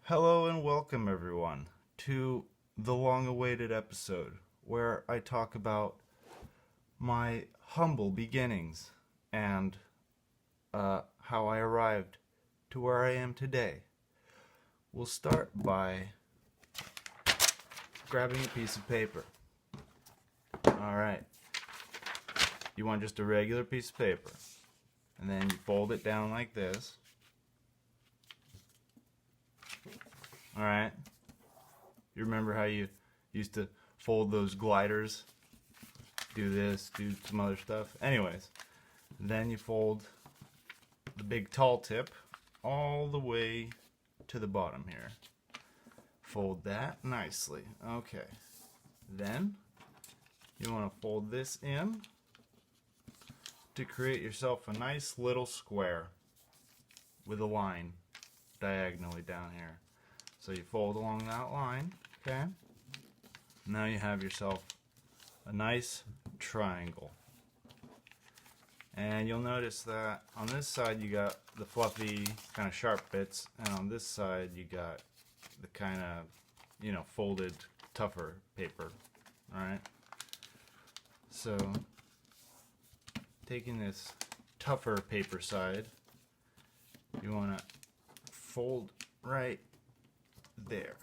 Hello and welcome everyone to the long-awaited episode where I talk about my humble beginnings and how I arrived to where I am today. We'll start by grabbing a piece of paper. Alright, you want just a regular piece of paper, and then you fold it down like this. Alright, you remember how you used to fold those gliders? Do this, do some other stuff. Anyways, then you fold the big tall tip all the way to the bottom here. Fold that nicely. Okay. Then you want to fold this in to create yourself a nice little square with a line diagonally down here. So you fold along that line, okay? Now you have yourself a nice triangle. And you'll notice that on this side you got the fluffy, kind of sharp bits, and on this side you got the kind of, folded, tougher paper. Alright? So, taking this tougher paper side, you want to fold right there,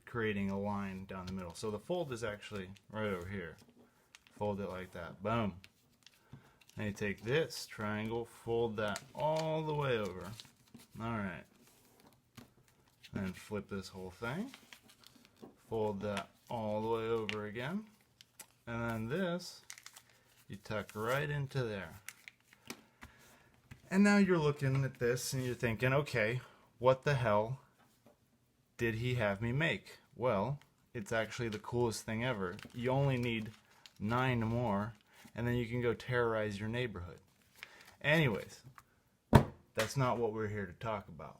creating a line down the middle. So the fold is actually right over here. Fold it like that. Boom. And you take this triangle, fold that all the way over. Alright. And flip this whole thing. Fold that all the way over again. And then this, you tuck right into there. And now you're looking at this and you're thinking, okay, what the hell did he have me make? Well, it's actually the coolest thing ever. You only need 9 more, and then you can go terrorize your neighborhood. Anyways, that's not what we're here to talk about.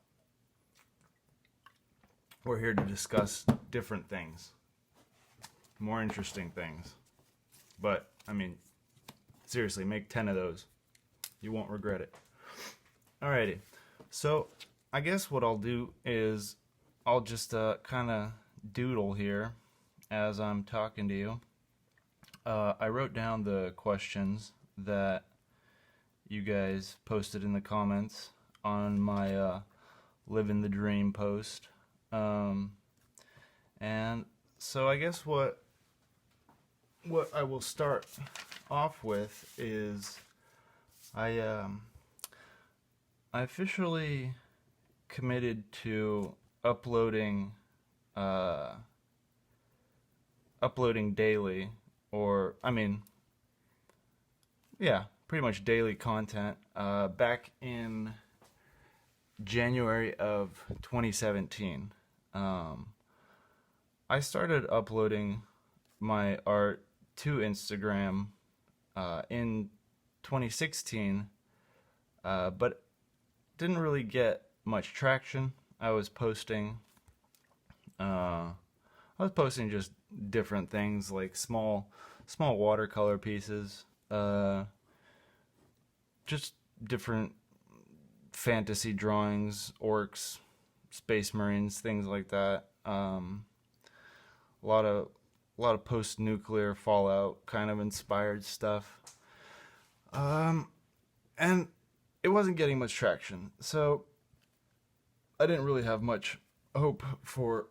We're here to discuss different things, more interesting things. But, seriously, make 10 of those. You won't regret it. Alrighty, so I guess what I'll do is I'll just kind of doodle here as I'm talking to you. I wrote down the questions that you guys posted in the comments on my Living the Dream post. And so I guess what I will start off with is I officially committed to uploading daily, or pretty much daily content back in January of 2017. I started uploading my art to Instagram in 2016, but didn't really get much traction. I was posting just different things like small watercolor pieces, just different fantasy drawings, orcs, space marines, things like that. A lot of post-nuclear Fallout kind of inspired stuff. And it wasn't getting much traction, so I didn't really have much hope for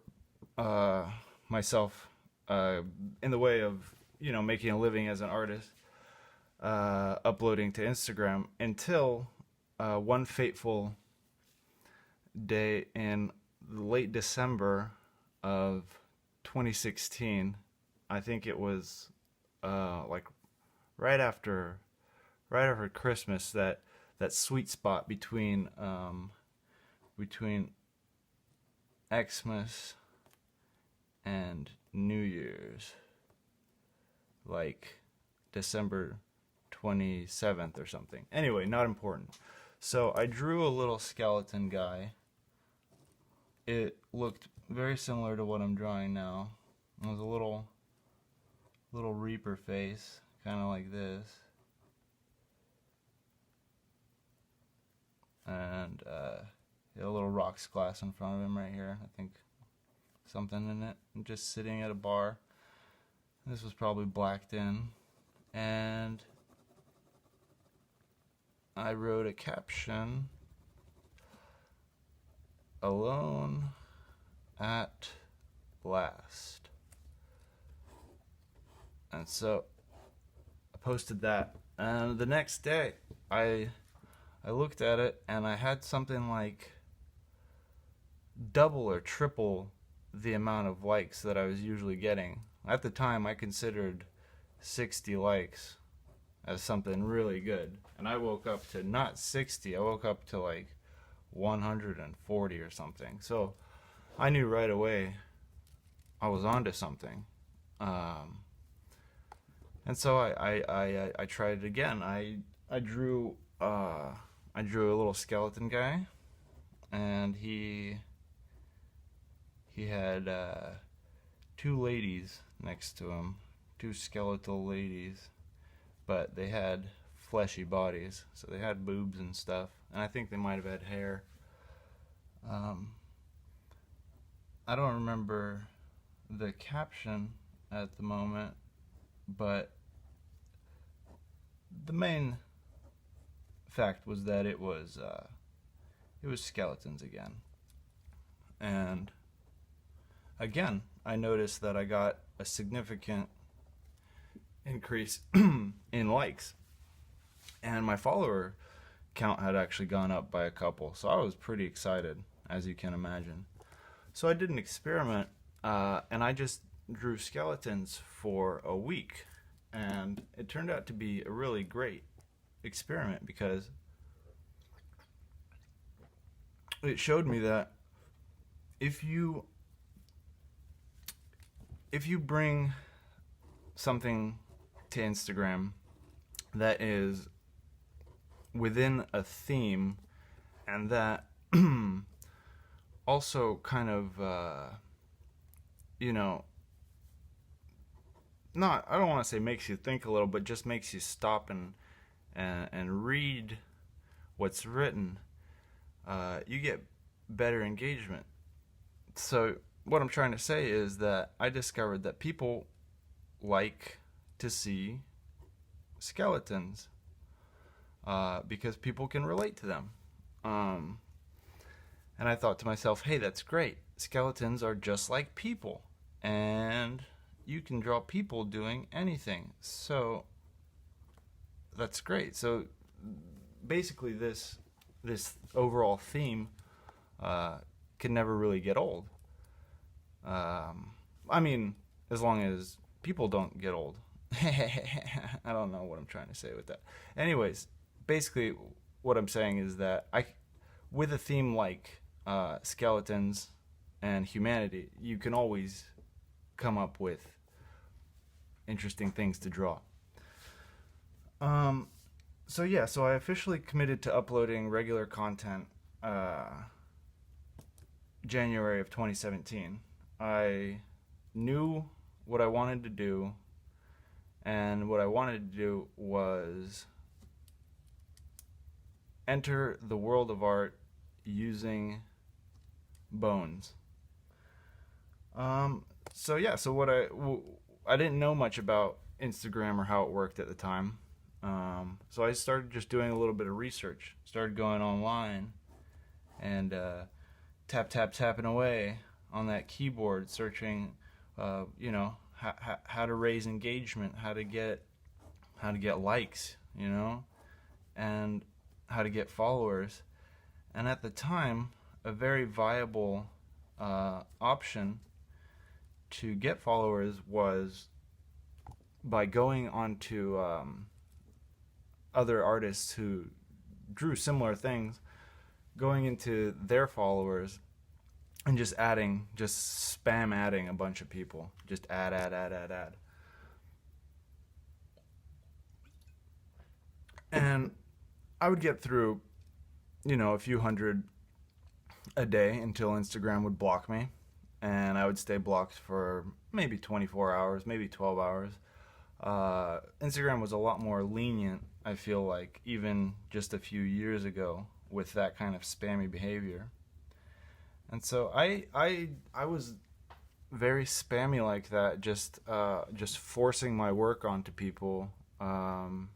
myself in the way of making a living as an artist, uploading to Instagram, until one fateful day in late December of 2016. I think it was like right after Christmas, that sweet spot between Xmas and New Year's, like December 27th or something. Anyway, not important. So I drew a little skeleton guy. It looked very similar to what I'm drawing now. It was a little reaper face, kind of like this. And a little rocks glass in front of him right here. I think something in it. I'm just sitting at a bar. This was probably blacked in. And I wrote a caption, "Alone at last." And so I posted that. And the next day, I looked at it and I had something like double or triple the amount of likes that I was usually getting. At the time, I considered 60 likes as something really good. And I woke up to not 60, I woke up to like 140 or something. So I knew right away I was onto something. And so I tried it again. I drew a little skeleton guy, and he had two ladies next to him, two skeletal ladies, but they had fleshy bodies, so they had boobs and stuff, and I think they might have had hair. I don't remember the caption at the moment, but the main fact was that it was skeletons again. And again, I noticed that I got a significant increase in likes, and my follower count had actually gone up by a couple, so I was pretty excited, as you can imagine. So I did an experiment, and I just drew skeletons for a week, and it turned out to be a really great experiment because it showed me that if you bring something to Instagram that is within a theme and that also kind of not, I don't want to say makes you think a little, but just makes you stop and read what's written, you get better engagement. So what I'm trying to say is that I discovered that people like to see skeletons because people can relate to them. And I thought to myself, hey, that's great. Skeletons are just like people, and you can draw people doing anything. So that's great. So basically this overall theme can never really get old. I mean, as long as people don't get old. I don't know what I'm trying to say with that. Anyways, basically what I'm saying is that with a theme like skeletons and humanity, you can always come up with interesting things to draw. So I officially committed to uploading regular content January of 2017. I knew what I wanted to do, and what I wanted to do was enter the world of art using bones. So what I didn't know much about Instagram or how it worked at the time. So I started just doing a little bit of research. Started going online and tapping away on that keyboard, searching, how to raise engagement, how to get likes, and how to get followers. And at the time, a very viable option to get followers was by going onto other artists who drew similar things, going into their followers and just spam adding a bunch of people. Just add. And I would get through, a few hundred a day until Instagram would block me. And I would stay blocked for maybe 24 hours, maybe 12 hours. Instagram was a lot more lenient, I feel like, even just a few years ago with that kind of spammy behavior. And so I was very spammy like that, just forcing my work onto people. Um,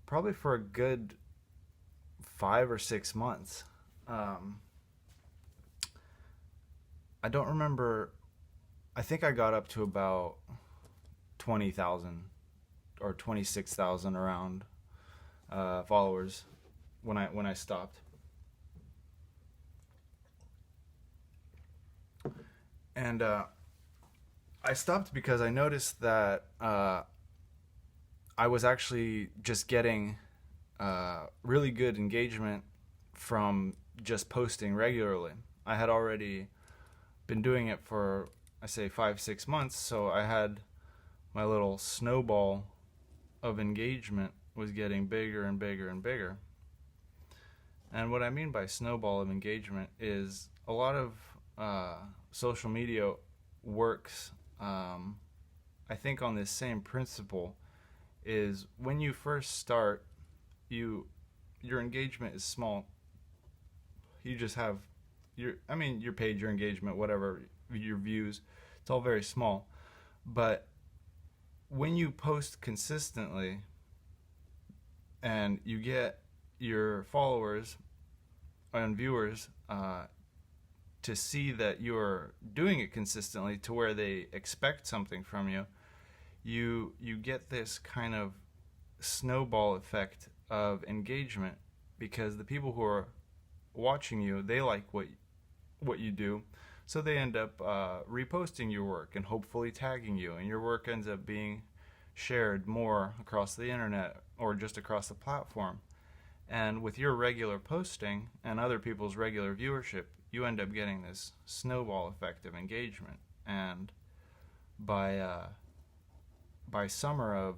Probably for a good 5 or 6 months. Um, I don't remember. I think I got up to about 20,000 or 26,000 around followers when I stopped. And I stopped because I noticed that I was actually just getting really good engagement from just posting regularly. I had already been doing it for, I say, 5, 6 months, so I had my little snowball of engagement was getting bigger and bigger and bigger. And what I mean by snowball of engagement is a lot of social media works, I think, on this same principle. Is when you first start, your engagement is small. You just have your page, your engagement, whatever, your views, it's all very small. But when you post consistently and you get your followers and viewers to see that you're doing it consistently to where they expect something from you, you get this kind of snowball effect of engagement, because the people who are watching you, they like what you do, so they end up reposting your work and hopefully tagging you, and your work ends up being shared more across the internet or just across the platform. And with your regular posting and other people's regular viewership, you end up getting this snowball effect of engagement. And by summer of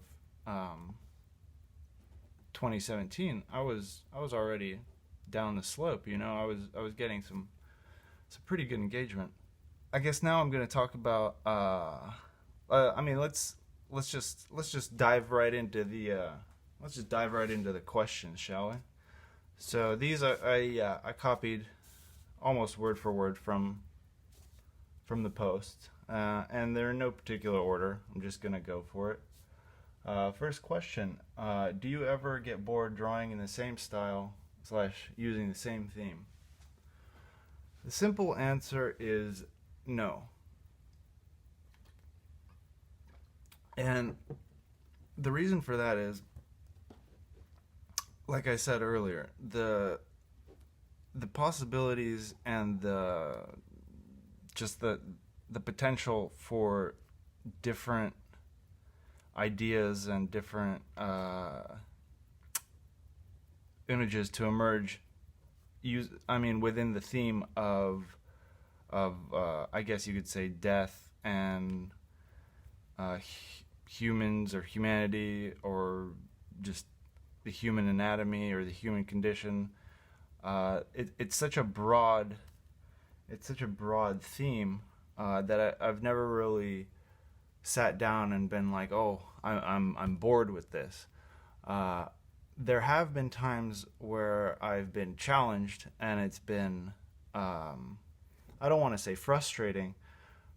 2017, I was already down the slope. I was getting some pretty good engagement. I guess now I'm going to talk about. Let's just dive right into the questions, shall we? So these I copied almost word for word from the post, and they're in no particular order. I'm just gonna go for it. First question: do you ever get bored drawing in the same style / using the same theme? The simple answer is no. And the reason for that is, like I said earlier, the possibilities and the potential for different ideas and different images to emerge within the theme of I guess you could say death and humans or humanity, or just the human anatomy or the human condition. It's such a broad theme that I've never really sat down and been like, oh, I'm bored with this. There have been times where I've been challenged, and it's been I don't want to say frustrating,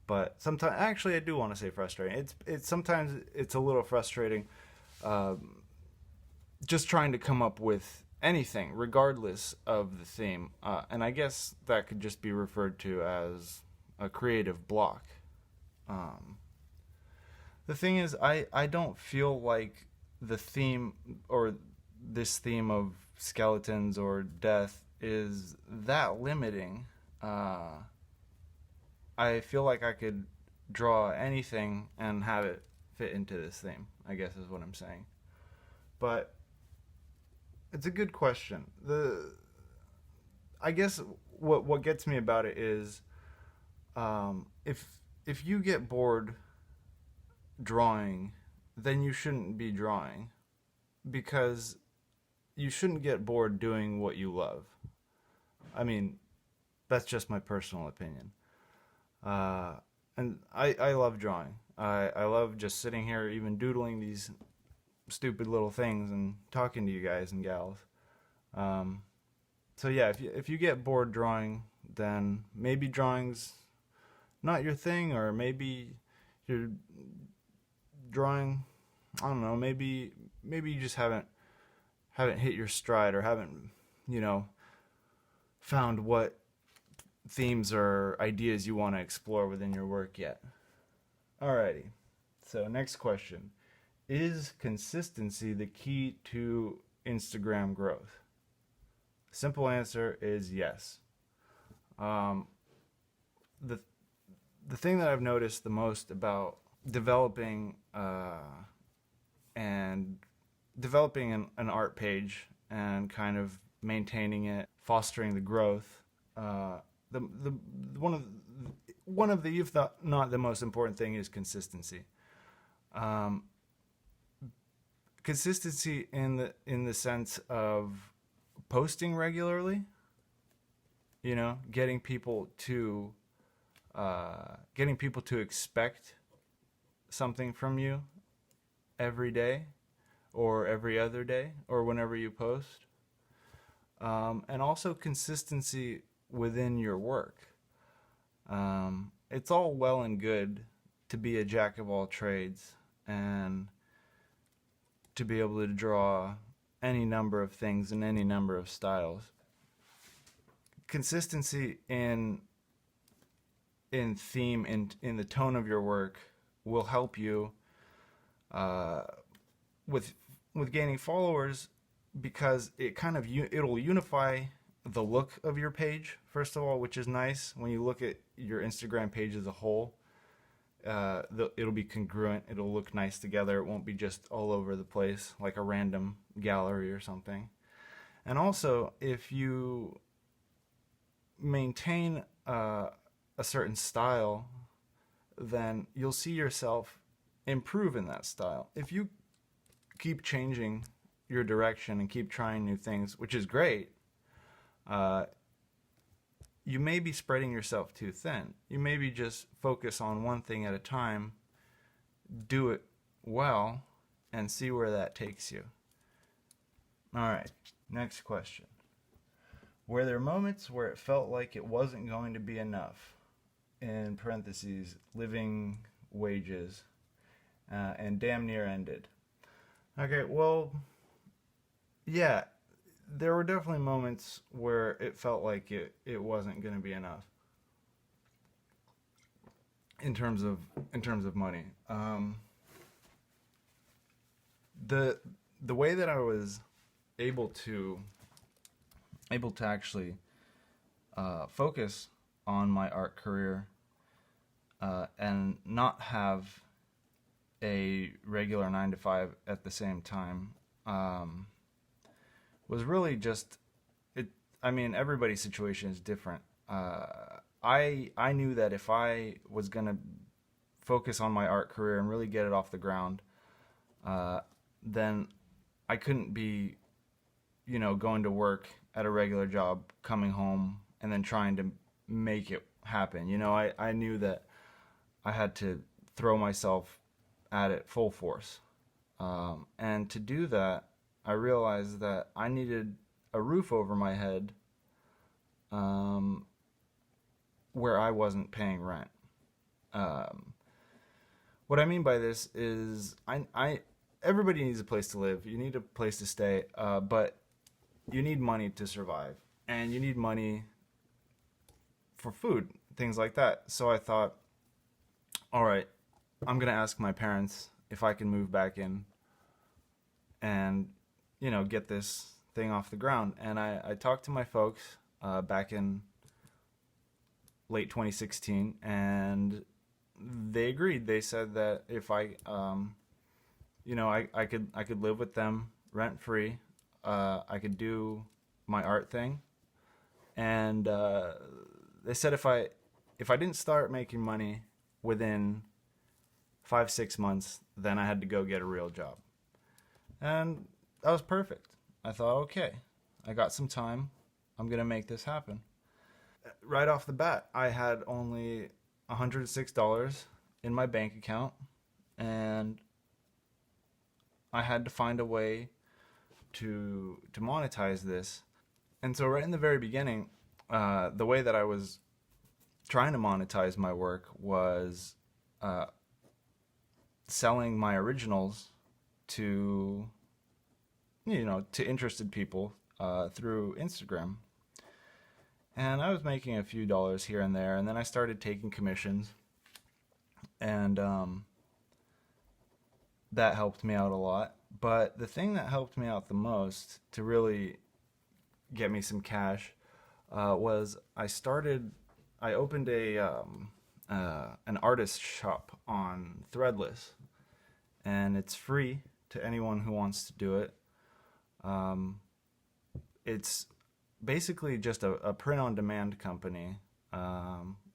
but sometimes, actually, I do want to say frustrating. It's sometimes it's a little frustrating, just trying to come up with anything, regardless of the theme. And I guess that could just be referred to as a creative block. The thing is, I don't feel like the theme, or this theme of skeletons or death, is that limiting. I feel like I could draw anything and have it fit into this theme, I guess is what I'm saying. But it's a good question. I guess what gets me about it is, if you get bored drawing, then you shouldn't be drawing, because you shouldn't get bored doing what you love. I mean, that's just my personal opinion. And I love drawing. I love just sitting here, even doodling these stupid little things and talking to you guys and gals. So yeah, if you get bored drawing, then maybe drawing's not your thing, or maybe you're drawing, I don't know, maybe you just haven't hit your stride, or haven't, you know, found what themes or ideas you want to explore within your work yet. Alrighty. So next question. Is consistency the key to Instagram growth? Simple answer is yes. Um, the the thing that I've noticed the most about developing and developing an art page and kind of maintaining it, fostering the growth, the one of the, if not the most important thing, is consistency. Um, Consistency in the sense of posting regularly. You know, getting people to expect something from you every day, or every other day, or whenever you post. And also consistency within your work. It's all well and good to be a jack of all trades and to be able to draw any number of things in any number of styles. Consistency in theme, in the tone of your work, will help you with gaining followers, because it kind of it'll unify the look of your page, first of all, which is nice. When you look at your Instagram page as a whole, it'll be congruent. It'll look nice together. It won't be just all over the place like a random gallery or something. And also, if you maintain a certain style, then you'll see yourself improve in that style. If you keep changing your direction and keep trying new things, which is great, you may be spreading yourself too thin. You maybe just focus on one thing at a time, do it well, and see where that takes you. All right, next question. Were there moments where it felt like it wasn't going to be enough? In parentheses, living wages, and damn near ended. Okay, well, yeah, there were definitely moments where it felt like it wasn't going to be enough in terms of money. The way that I was able to actually focus on my art career and not have a regular 9 to 5 at the same time was really just it. I mean, everybody's situation is different. I knew that if I was gonna focus on my art career and really get it off the ground, then I couldn't be, going to work at a regular job, coming home, and then trying to make it happen. I knew that I had to throw myself at it full force. And to do that, I realized that I needed a roof over my head where I wasn't paying rent. What I mean by this is everybody needs a place to live. You need a place to stay, but you need money to survive, and you need money for food, things like that. So I thought, all right, I'm going to ask my parents if I can move back in and, get this thing off the ground. And I talked to my folks back in late 2016, and they agreed. They said that if I could live with them rent free. I could do my art thing, and they said if I didn't start making money within 5-6 months, then I had to go get a real job. And that was perfect. I thought, okay, I got some time. I'm gonna make this happen. Right off the bat, I had only $106 in my bank account, and I had to find a way to monetize this. And so right in the very beginning, the way that I was trying to monetize my work was uh, selling my originals to to interested people through Instagram. And I was making a few dollars here and there, and then I started taking commissions, and that helped me out a lot. But the thing that helped me out the most to really get me some cash was I opened an artist shop on Threadless, and it's free to anyone who wants to do it. Um, it's basically just a print-on-demand company.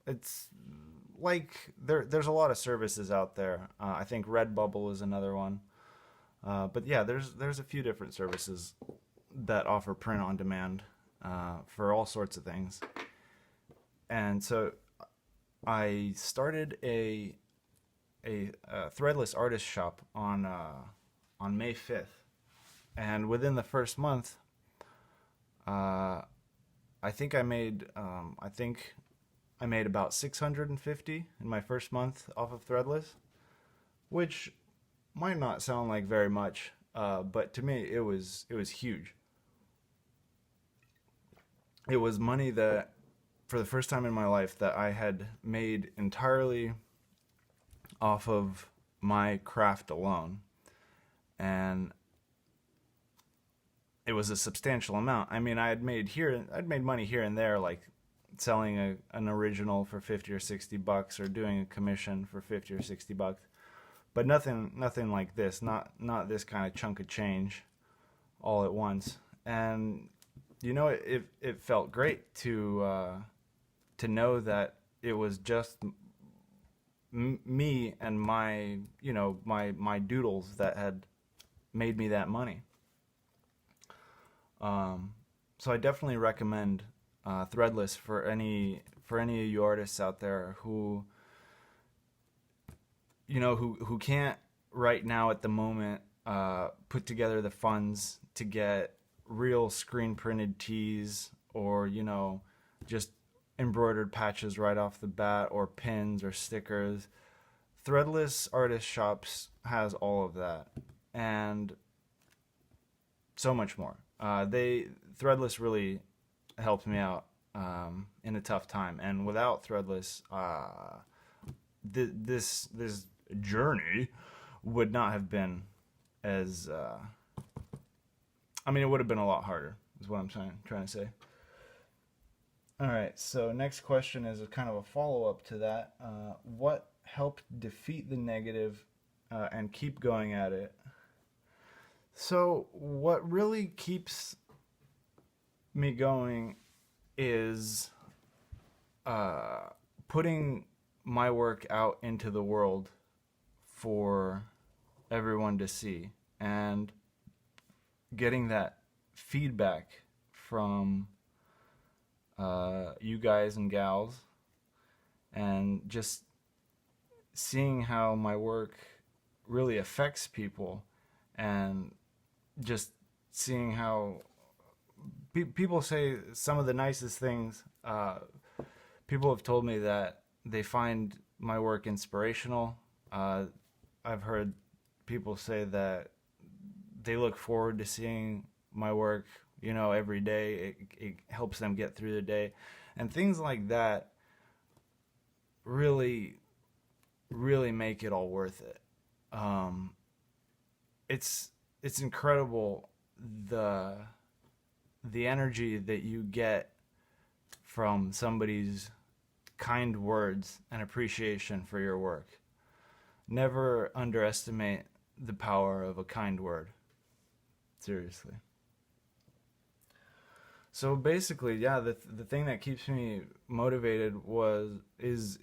It's like there's a lot of services out there. I think Redbubble is another one. But yeah, there's a few different services that offer print-on-demand for all sorts of things. And so I started a Threadless artist shop on May 5th, and within the first month, I think I made about 650 in my first month off of Threadless, which might not sound like very much, but to me it was huge. It was money that, for the first time in my life, that I had made entirely off of my craft alone, and it was a substantial amount. I mean, I'd made money here and there, like selling an original for 50 or 60 bucks, or doing a commission for 50 or 60 bucks, but nothing like this, not this kind of chunk of change all at once. And it felt great to know that it was just me and my doodles that had made me that money. So I definitely recommend Threadless for any of you artists out there who who can't right now at the moment put together the funds to get real screen printed tees, or just embroidered patches right off the bat, or pins or stickers. Threadless artist shops has all of that and so much more. Threadless really helped me out in a tough time, and without Threadless, this journey would not have been as it would have been a lot harder, is what I'm trying to say. All right, so next question is a kind of a follow-up to that. What helped defeat the negative and keep going at it? So what really keeps me going is putting my work out into the world for everyone to see, and getting that feedback from you guys and gals, and just seeing how my work really affects people, and just seeing how people say some of the nicest things. People have told me that they find my work inspirational. I've heard people say that they look forward to seeing my work, every day. It helps them get through the day, and things like that really, really make it all worth it. It's incredible the energy that you get from somebody's kind words and appreciation for your work. Never underestimate the power of a kind word. Seriously. So basically, yeah, the thing that keeps me motivated is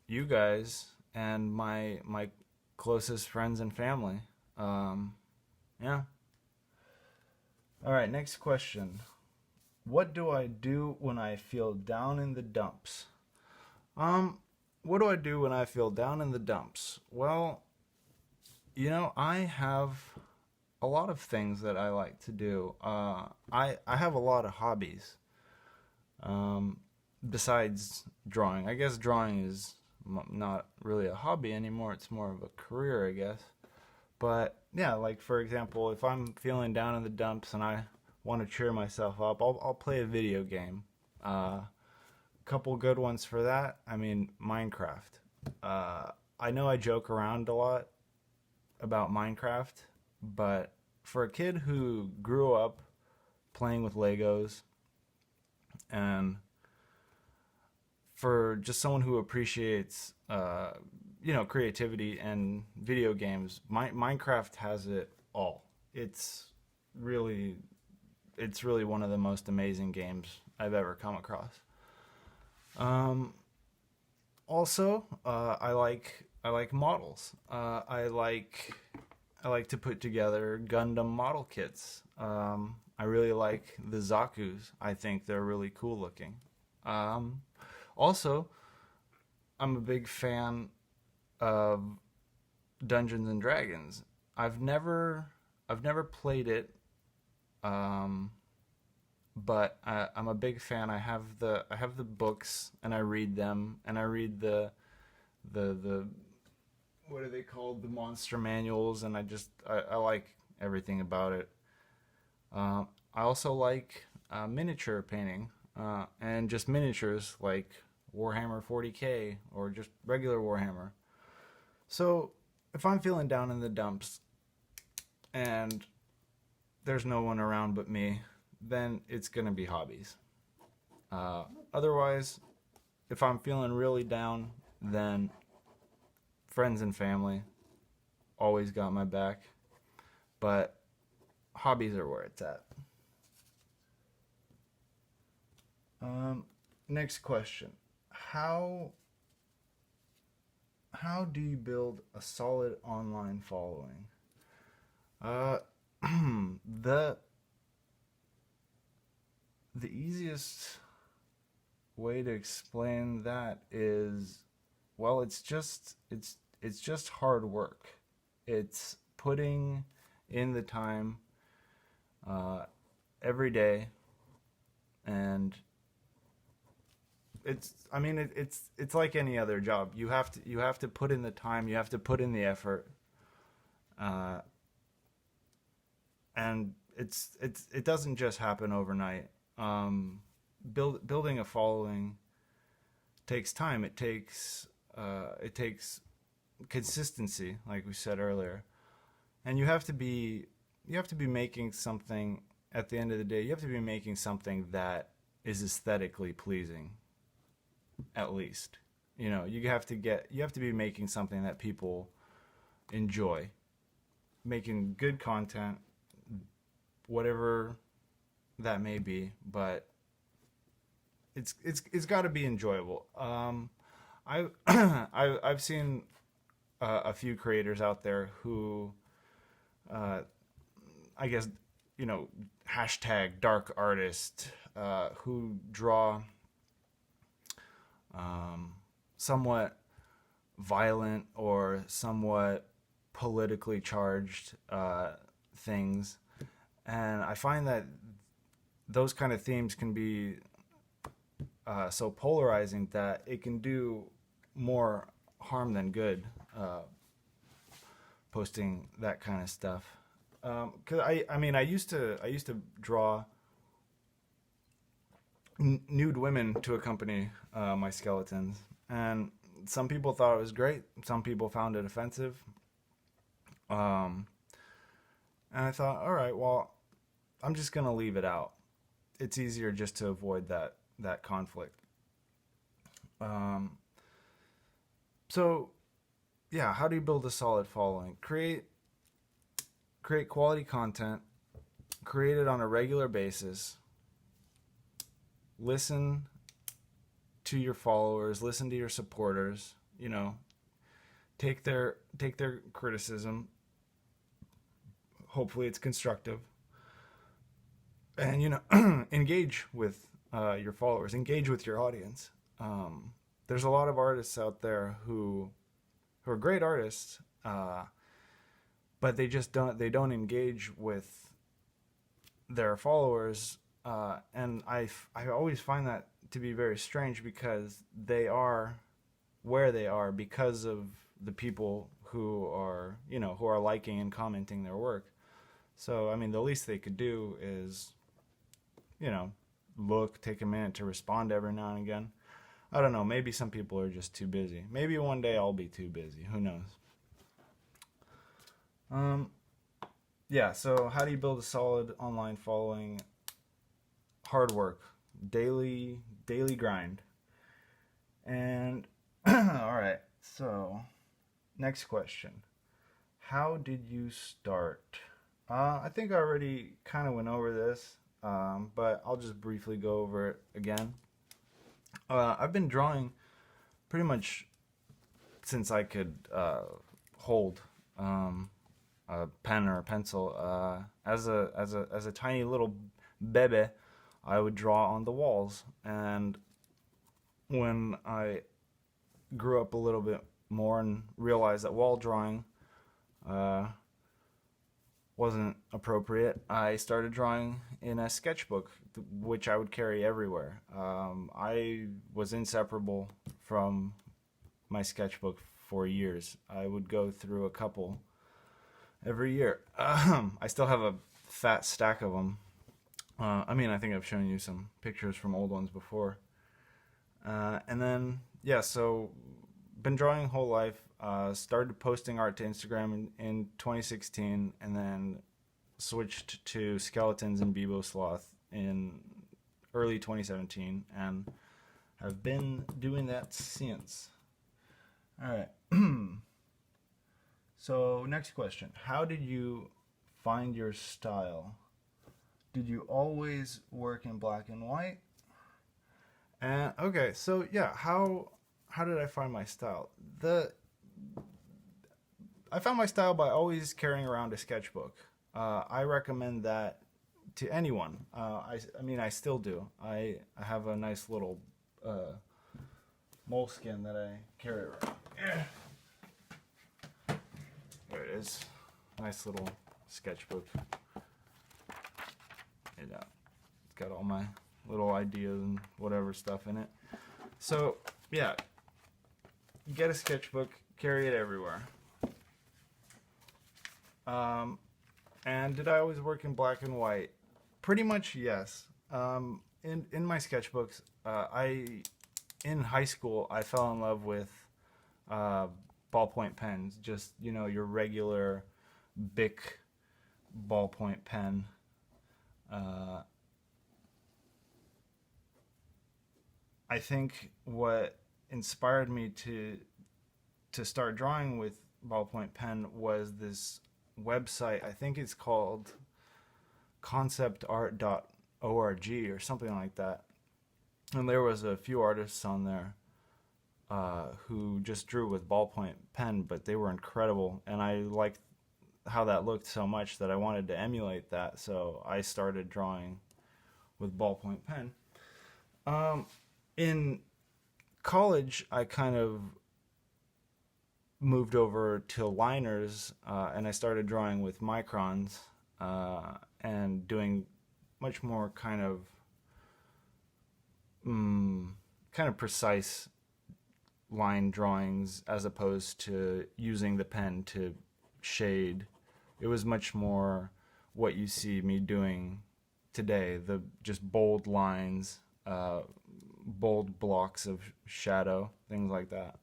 you guys and my closest friends and family. Yeah. All right, next question. What do I do when I feel down in the dumps? What do I do when I feel down in the dumps? Well, I have a lot of things that I like to do. I have a lot of hobbies. Um, Besides drawing, I guess drawing is not really a hobby anymore. It's more of a career, I guess. But yeah, like for example, if I'm feeling down in the dumps and I want to cheer myself up, I'll play a video game. Couple good ones for that. I mean, Minecraft. I know I joke around a lot about Minecraft, but for a kid who grew up playing with Legos, and for just someone who appreciates, creativity and video games, Minecraft has it all. It's really, it's really one of the most amazing games I've ever come across. Um, Also, I like models. I like to put together Gundam model kits. I really like the Zaku's. I think they're really cool looking. Um, Also, I'm a big fan of Dungeons and Dragons. I've never I've never played it, um, but I'm a big fan. I have the books and I read them, and I read the what are they called, the monster manuals, and I like everything about it. I also like miniature painting, and just miniatures like Warhammer 40K or just regular Warhammer. So if I'm feeling down in the dumps and there's no one around but me, then it's gonna be hobbies. Otherwise, if I'm feeling really down, then friends and family always got my back. But hobbies are where it's at. Um, Next question: How how do you build a solid online following? Uh, the the easiest way to explain that is, well, it's just hard work. It's putting in the time, uh, every day, and it's like any other job. You have to put in the time, you have to put in the effort, uh, and it doesn't just happen overnight. Building a following takes time. It takes consistency, like we said earlier, and you have to be making something. At the end of the day, you have to be making something that is aesthetically pleasing, at least. You have to be making something that people enjoy, making good content, whatever that may be, but it's got to be enjoyable. I I've seen a few creators out there who, uh, I guess, you know hashtag dark artist, who draw, um, somewhat violent or somewhat politically charged, things, and I find that those kind of themes can be, so polarizing that it can do more harm than good. Posting that kind of stuff. Cause I mean, I used to draw nude women to accompany, my skeletons, and some people thought it was great. Some people found it offensive. Um, and I thought, all right, well, I'm just gonna leave it out. It's easier just to avoid that conflict. Um, so yeah, how do you build a solid following? Create quality content, create it on a regular basis, listen to your followers, listen to your supporters, take their criticism. Hopefully it's constructive. And engage with, your followers, engage with your audience. There's a lot of artists out there who are great artists, but they don't engage with their followers, and I always find that to be very strange, because they are where they are because of the people who are, who are liking and commenting their work. So I mean, the least they could do is, take a minute to respond every now and again. I don't know, maybe some people are just too busy. Maybe one day I'll be too busy, who knows. Yeah, so how do you build a solid online following? Hard work, daily grind. And all right, so next question. How did you start? I think I already kind of went over this, but I'll just briefly go over it again. I've been drawing pretty much since I could hold a pen or a pencil. As a tiny little bebe, I would draw on the walls, and when I grew up a little bit more and realized that wall drawing wasn't appropriate, I started drawing in a sketchbook, which I would carry everywhere. I was inseparable from my sketchbook for years. I would go through a couple every year. I still have a fat stack of them. I think I've shown you some pictures from old ones before. And then, yeah, so been drawing whole life. Started posting art to Instagram in 2016, and then switched to skeletons and Bebo Sloth in early 2017, and have been doing that since. All right. So next question. How did you find your style? Did you always work in black and white? And okay, so yeah, how did I find my style? I found my style by always carrying around a sketchbook. I recommend that to anyone. I still do. I have a nice little moleskin that I carry around. There it is. Nice little sketchbook. It's got all my little ideas and whatever stuff in it. So yeah, get a sketchbook, carry it everywhere. And did I always work in black and white? Pretty much yes. In my sketchbooks, in high school I fell in love with ballpoint pens. Just your regular Bic ballpoint pen. I think what inspired me to start drawing with ballpoint pen was this website. I think it's called conceptart.org or something like that. And there was a few artists on there who just drew with ballpoint pen, but they were incredible, and I liked how that looked so much that I wanted to emulate that. So I started drawing with ballpoint pen. In college, I kind of moved over to liners, and I started drawing with microns, and doing much more kind of precise line drawings, as opposed to using the pen to shade. It was much more what you see me doing today, the just bold lines, bold blocks of shadow, things like that.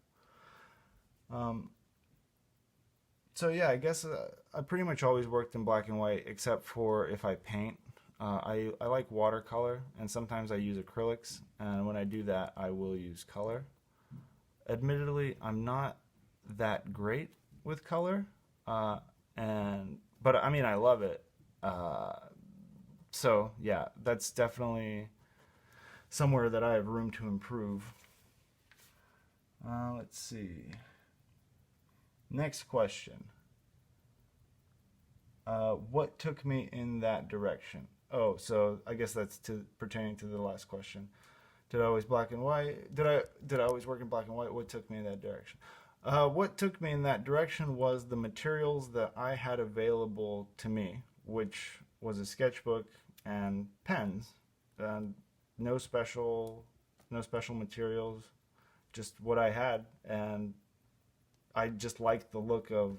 So yeah, I guess I pretty much always worked in black and white, except for if I paint. I like watercolor, and sometimes I use acrylics, and when I do that, I will use color. Admittedly, I'm not that great with color, but I love it. So yeah, that's definitely somewhere that I have room to improve. Let's see. Next question. What took me in that direction? Oh, so I guess that's pertaining to the last question. Did I always black and white? Did I always work in black and white? What took me in that direction? What took me in that direction was the materials that I had available to me, which was a sketchbook and pens, and no special, no special materials, just what I had, and I just liked the look of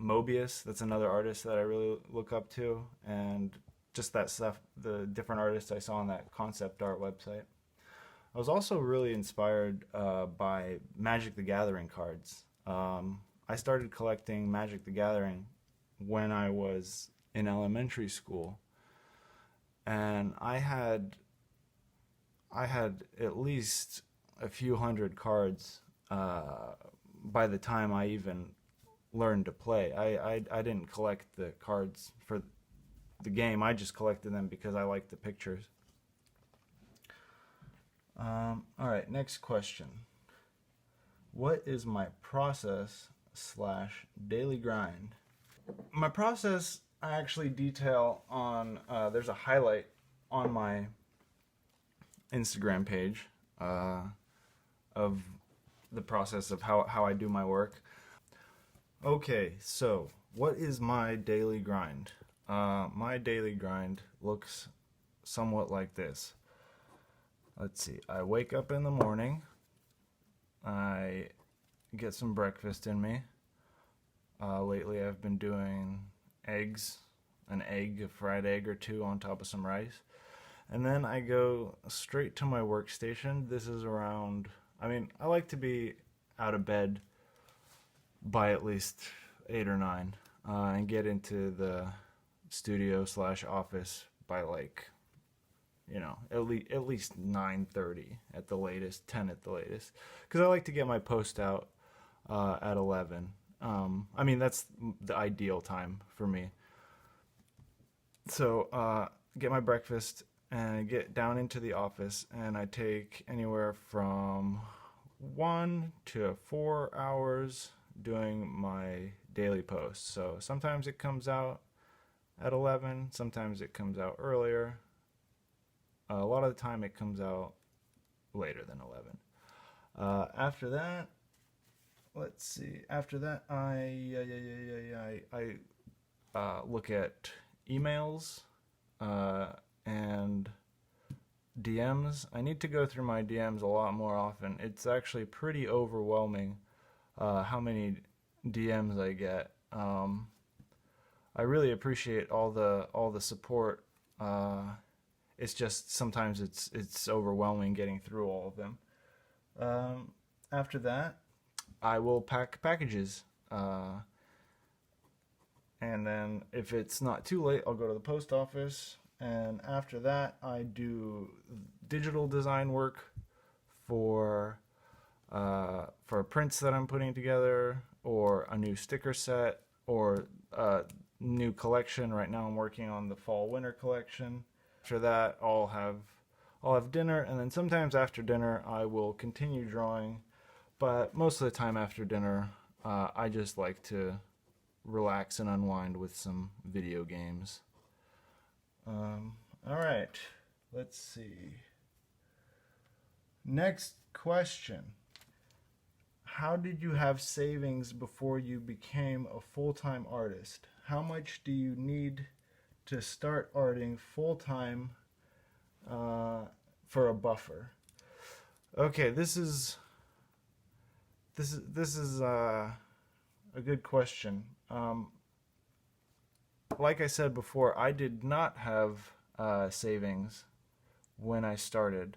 Mobius. That's another artist that I really look up to, and just that stuff, the different artists I saw on that concept art website. I was also really inspired by Magic the Gathering cards. I started collecting Magic the Gathering when I was in elementary school, and I had at least a few hundred cards by the time I even learned to play. I didn't collect the cards for the game. I just collected them because I liked the pictures. All right, next question. What is my process slash daily grind? My process I actually detail on, there's a highlight on my Instagram page of the process of how I do my work. Okay, so what is my daily grind? My daily grind looks somewhat like this. Let's see. I wake up in the morning. I get some breakfast in me. Lately, I've been doing eggs, an egg, a fried egg or two on top of some rice. And then I go straight to my workstation. This is around, I like to be out of bed by at least 8 or 9 and get into the studio slash office by at least 9:30 at the latest, 10 at the latest, because I like to get my post out at 11. That's the ideal time for me. So get my breakfast and get down into the office, and I take anywhere from 1 to 4 hours doing my daily posts. So sometimes it comes out at 11, sometimes it comes out earlier. A lot of the time it comes out later than 11. After that, let's see. After that, I look at emails and DMs. I need to go through my DMs a lot more often. It's actually pretty overwhelming how many DMs I get. I really appreciate all the support. It's just sometimes it's overwhelming getting through all of them. After that, I will pack packages. And then if it's not too late, I'll go to the post office. And after that, I do digital design work for prints that I'm putting together, or a new sticker set, or a new collection. Right now I'm working on the fall winter collection. After that, I'll have dinner, and then sometimes after dinner I will continue drawing, but most of the time after dinner I just like to relax and unwind with some video games. All right, let's see. Next question. How did you have savings before you became a full-time artist? How much do you need to start arting full-time for a buffer? Okay, this is a good question. Like I said before, I did not have savings when I started.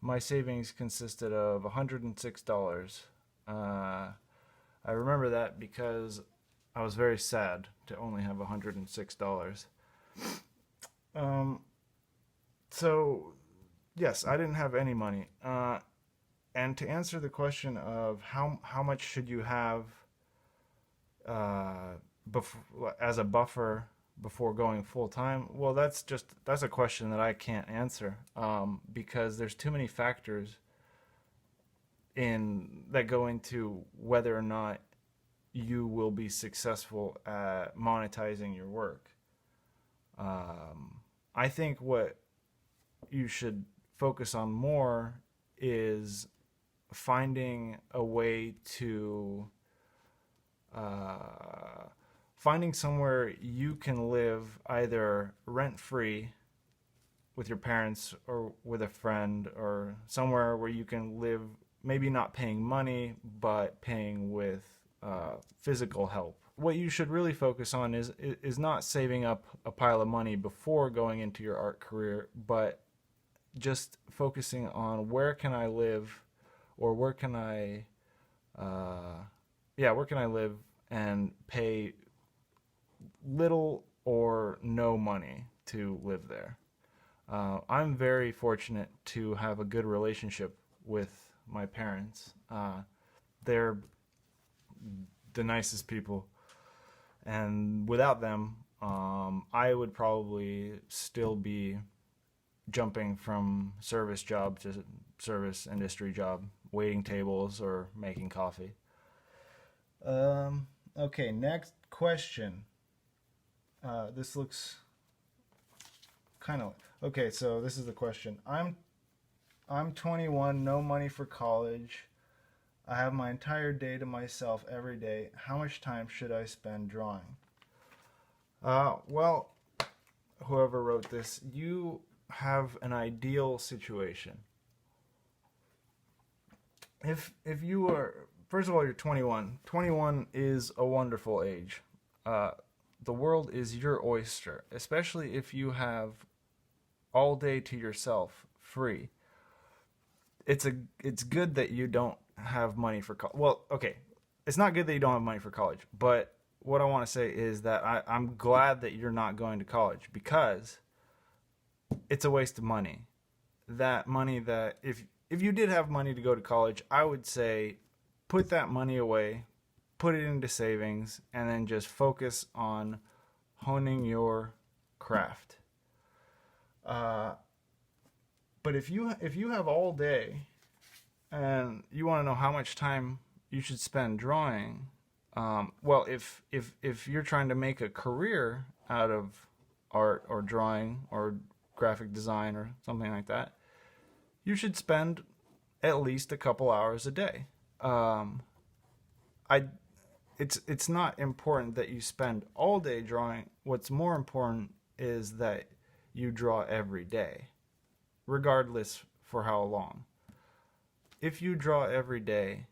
My savings consisted of $106. I remember that because I was very sad to only have $106. So, yes, I didn't have any money. And to answer the question of how much should you have as a buffer before going full time, well, that's a question that I can't answer because there's too many factors that go into whether or not you will be successful at monetizing your work. I think what you should focus on more is finding a way to finding somewhere you can live either rent-free with your parents or with a friend, or somewhere where you can live maybe not paying money but paying with physical help. What you should really focus on is not saving up a pile of money before going into your art career, but just focusing on where can I live, or where can I where can I live and pay little or no money to live there. I'm very fortunate to have a good relationship with my parents. They're the nicest people, and without them, I would probably still be jumping from service job to service industry job, waiting tables or making coffee. Okay, next question. This looks kind of okay. So this is the question. I'm 21, no money for college. I have my entire day to myself every day. How much time should I spend drawing? Well, whoever wrote this, you have an ideal situation. If you are, first of all, you're 21. 21 is a wonderful age. The world is your oyster, especially if you have all day to yourself, free. It's good that you don't have money for college. Well, okay, it's not good that you don't have money for college, but what I want to say is that I'm glad that you're not going to college, because it's a waste of money. That money that if you did have money to go to college, I would say put that money away, put it into savings, and then just focus on honing your craft. But if you have all day and you want to know how much time you should spend drawing, well, if you're trying to make a career out of art or drawing or graphic design or something like that, you should spend at least a couple hours a day. It's not important that you spend all day drawing. What's more important is that you draw every day, regardless for how long. If you draw every day,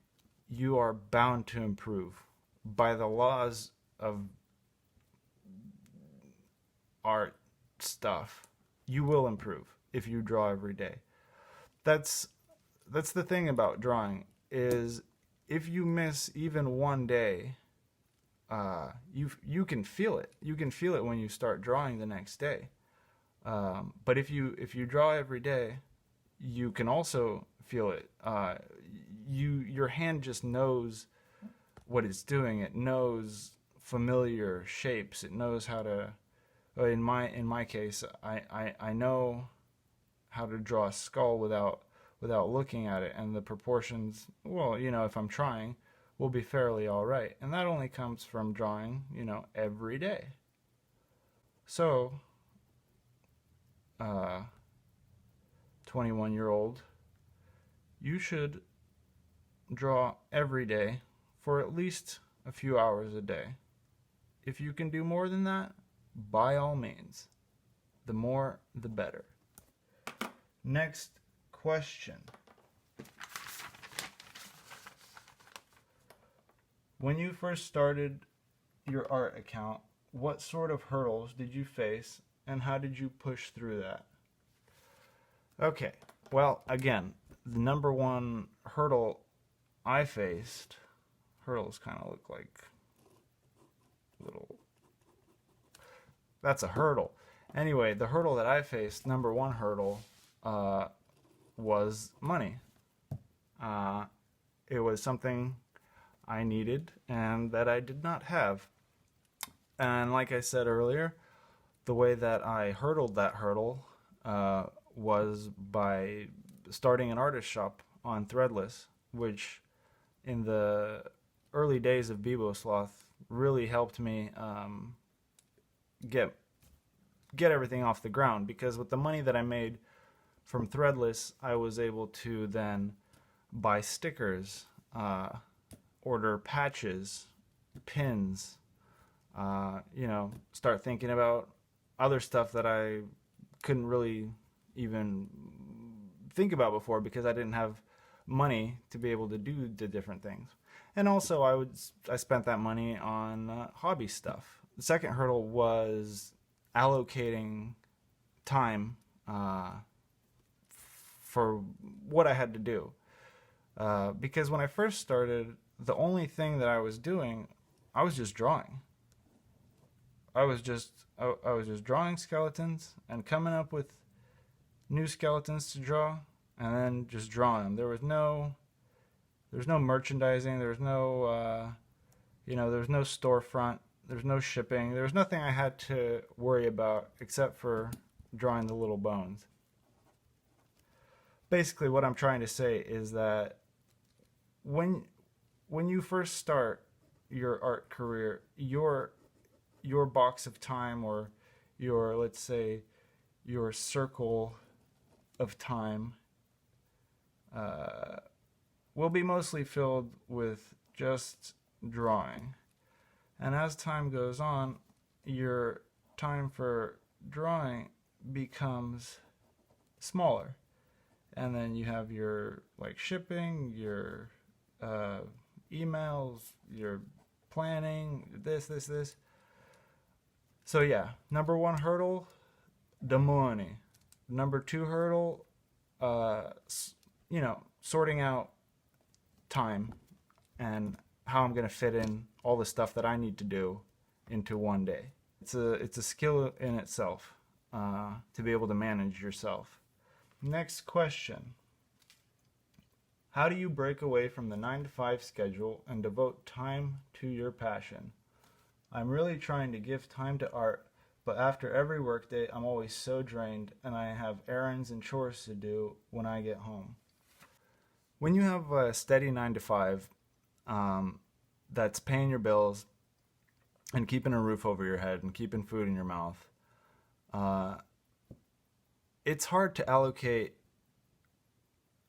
you are bound to improve. By the laws of art stuff, you will improve if you draw every day. That's the thing about drawing, is if you miss even one day, you can feel it. You can feel it when you start drawing the next day. But if you draw every day, you can also feel it. Your hand just knows what it's doing. It knows familiar shapes. It knows how to. In my case, I know how to draw a skull without looking at it, and the proportions, well, if I'm trying, will be fairly all right. And that only comes from drawing, every day. So, 21-year-old, you should draw every day for at least a few hours a day. If you can do more than that, by all means. The more, the better. Next question. When you first started your art account, what sort of hurdles did you face, and how did you push through that? Okay, well, again, the number one hurdle I faced, hurdles kind of look like little, that's a hurdle. Anyway, the hurdle that I faced, number one hurdle, was money. It was something I needed and that I did not have. And like I said earlier, the way that I hurdled that hurdle was by starting an artist shop on Threadless, which in the early days of Bebo Sloth really helped me get everything off the ground, because with the money that I made from Threadless, I was able to then buy stickers, order patches, pins, start thinking about other stuff that I couldn't really even think about before because I didn't have money to be able to do the different things. And also I spent that money on hobby stuff. The second hurdle was allocating time for what I had to do. Because when I first started, the only thing that I was doing, I was just drawing. I was just drawing skeletons and coming up with new skeletons to draw, and then just drawing them. There was no merchandising. There was no there was no storefront. There was no shipping. There was nothing I had to worry about except for drawing the little bones. Basically, what I'm trying to say is that when you first start your art career, your box of time, or your, let's say, your circle of time will be mostly filled with just drawing. And as time goes on, your time for drawing becomes smaller. And then you have your shipping, your emails, your planning, this. So yeah, number one hurdle, the money. Number two hurdle, sorting out time and how I'm going to fit in all the stuff that I need to do into one day. It's a skill in itself to be able to manage yourself. Next question. How do you break away from the 9-to-5 schedule and devote time to your passion? I'm really trying to give time to art, but after every workday, I'm always so drained and I have errands and chores to do when I get home. When you have a steady 9-to-5 that's paying your bills and keeping a roof over your head and keeping food in your mouth, it's hard to allocate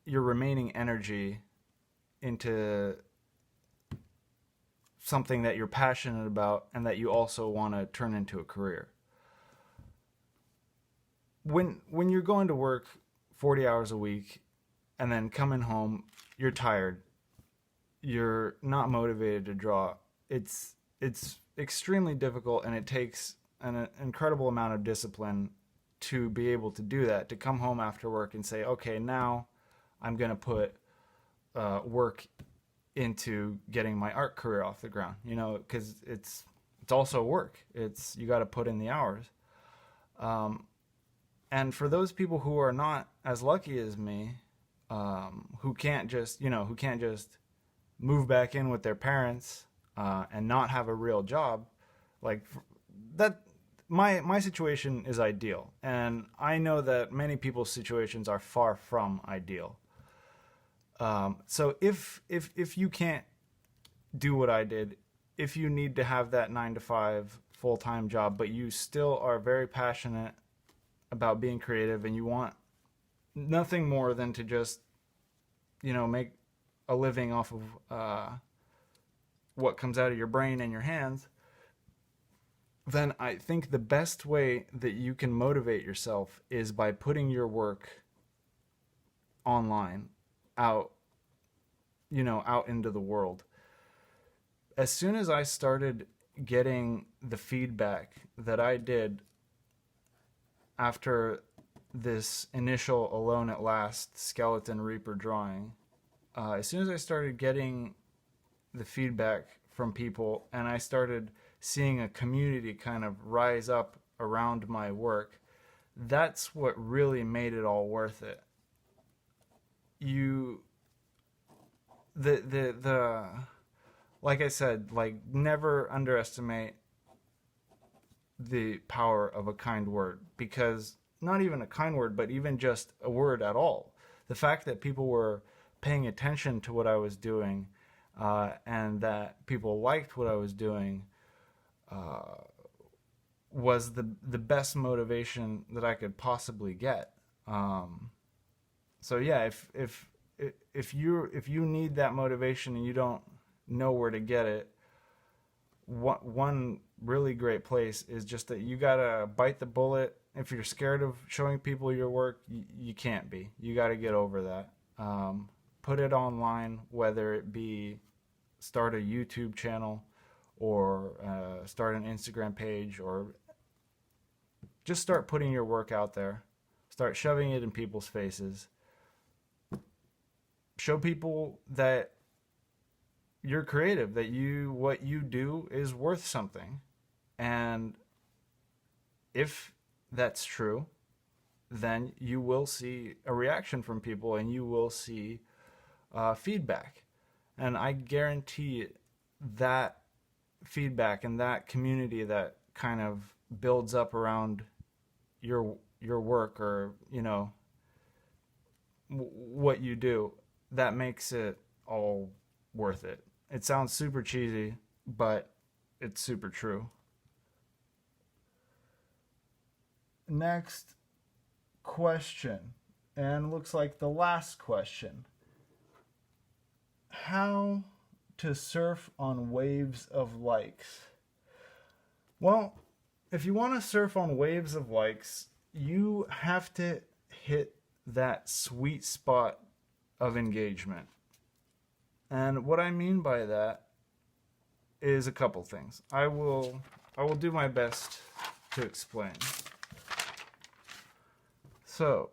your remaining energy into something that you're passionate about and that you also want to turn into a career. When you're going to work 40 hours a week and then coming home, you're tired, you're not motivated to draw, it's extremely difficult, and it takes an incredible amount of discipline to be able to do that, to come home after work and say, okay, now I'm going to put work into getting my art career off the ground, because it's also work. You got to put in the hours. And for those people who are not as lucky as me, who can't just move back in with their parents and not have a real job, like that, my situation is ideal, and I know that many people's situations are far from ideal. So if you can't do what I did, if you need to have that 9-to-5 full-time job, but you still are very passionate about being creative and you want nothing more than to just, make a living off of what comes out of your brain and your hands, then I think the best way that you can motivate yourself is by putting your work online, out into the world. As soon as I started getting the feedback that I did after this initial Alone at Last Skeleton Reaper drawing, as soon as I started getting the feedback from people and I started seeing a community kind of rise up around my work, that's what really made it all worth it. Like I said, never underestimate the power of a kind word, because not even a kind word, but even just a word at all. The fact that people were paying attention to what I was doing, and that people liked what I was doing, was the best motivation that I could possibly get. So yeah, if if you need that motivation and you don't know where to get it, one really great place is just that you gotta bite the bullet. If you're scared of showing people your work, you can't be. You gotta get over that. Put it online, whether it be start a YouTube channel or start an Instagram page, or just start putting your work out there. Start shoving it in people's faces. Show people that you're creative, that what you do is worth something. And if that's true, then you will see a reaction from people and you will see feedback. And I guarantee that feedback and that community that kind of builds up around your work, or what you do, that makes it all worth it. It sounds super cheesy, but it's super true. Next question, and looks like the last question. How to surf on waves of likes? Well, if you want to surf on waves of likes, you have to hit that sweet spot of engagement. And what I mean by that is a couple things. I will do my best to explain. So,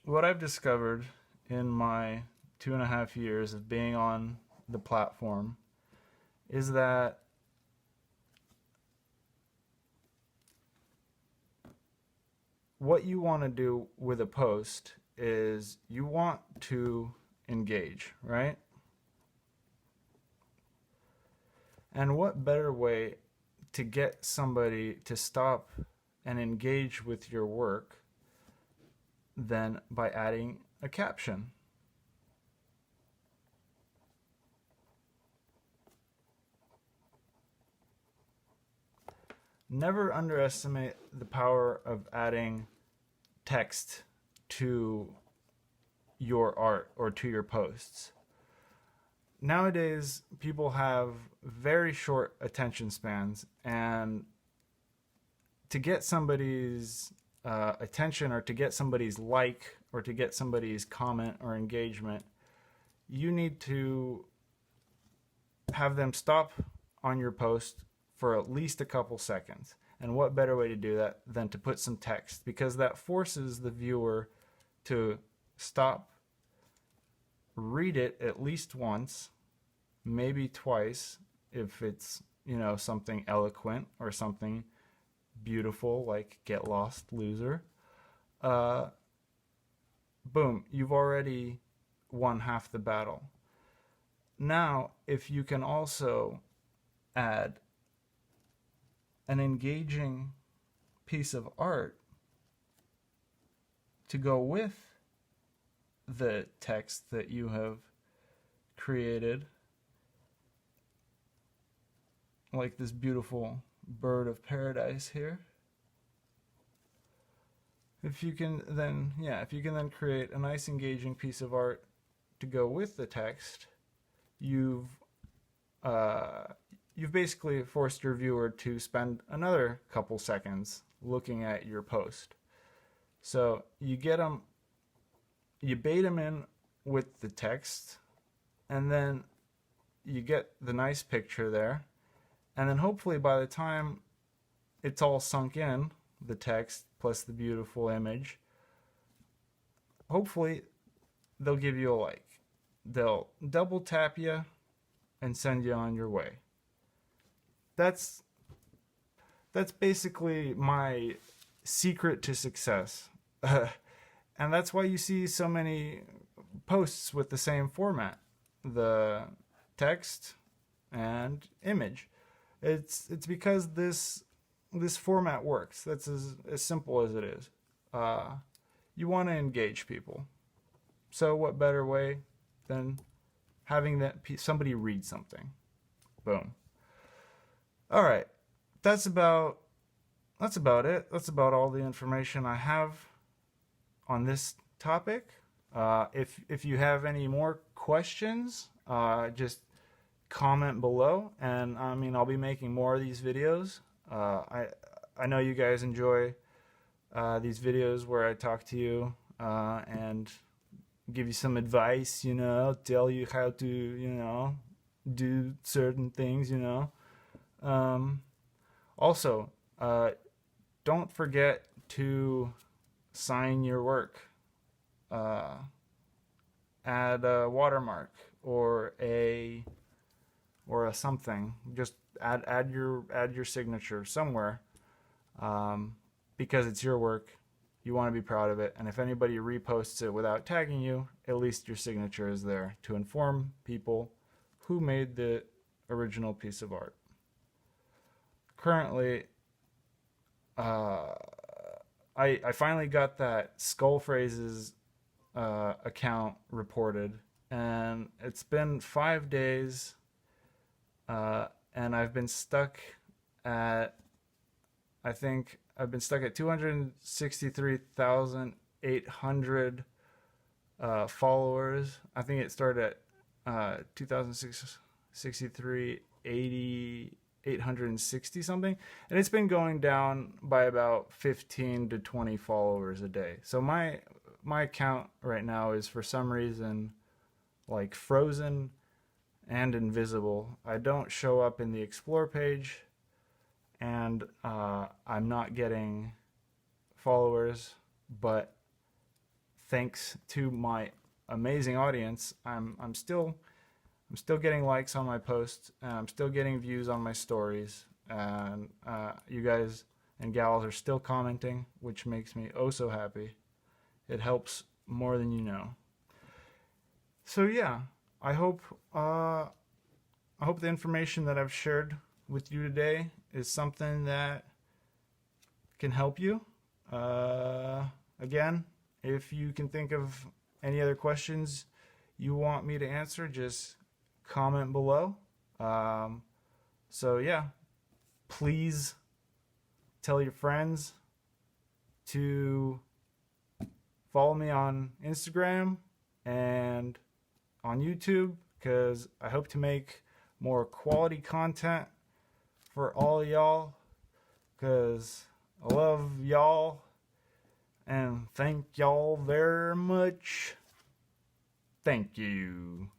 what I've discovered in my 2.5 years of being on the platform is that what you want to do with a post is you want to engage, right? And what better way to get somebody to stop and engage with your work than by adding a caption? Never underestimate the power of adding text to your art or to your posts. Nowadays, people have very short attention spans, and to get somebody's attention, or to get somebody's like, or to get somebody's comment or engagement, you need to have them stop on your post for at least a couple seconds. And what better way to do that than to put some text, because that forces the viewer to stop, read it at least once, maybe twice if it's something eloquent or something beautiful like "Get Lost, Loser." Boom, you've already won half the battle. Now, if you can also add an engaging piece of art to go with the text that you have created, like this beautiful bird of paradise here. If you can then create a nice engaging piece of art to go with the text, you've basically forced your viewer to spend another couple seconds looking at your post. So you bait them in with the text, and then you get the nice picture there, and then hopefully by the time it's all sunk in, the text plus the beautiful image, hopefully they'll give you a like. They'll double tap you and send you on your way. That's basically my secret to success. And that's why you see so many posts with the same format, the text and image. It's because this format works. That's as simple as it is. You want to engage people. So what better way than having somebody read something? Boom. All right. That's about it. That's about all the information I have on this topic. If you have any more questions, just comment below, and I mean, I'll be making more of these videos. I know you guys enjoy these videos where I talk to you and give you some advice, you know, tell you how to, you know, do certain things, you know. Also, don't forget to sign your work. Add a watermark or a something. Just add your signature somewhere, because it's your work. You want to be proud of it, and if anybody reposts it without tagging you, at least your signature is there to inform people who made the original piece of art. Currently, I finally got that Skull Phrases account reported, and it's been 5 days, and I've been stuck at, I think I've been stuck at 263,800 followers. I think it started at 860 something, and it's been going down by about 15 to 20 followers a day. So my account right now is for some reason like frozen and invisible. I don't show up in the explore page, and I'm not getting followers, but thanks to my amazing audience, I'm still getting likes on my posts, and I'm still getting views on my stories, and you guys and gals are still commenting, which makes me oh so happy. It helps more than you know. So yeah, I hope the information that I've shared with you today is something that can help you. Again, if you can think of any other questions you want me to answer, just comment below. So yeah, please tell your friends to follow me on Instagram and on YouTube, because I hope to make more quality content for all y'all, because I love y'all and thank y'all very much. Thank you.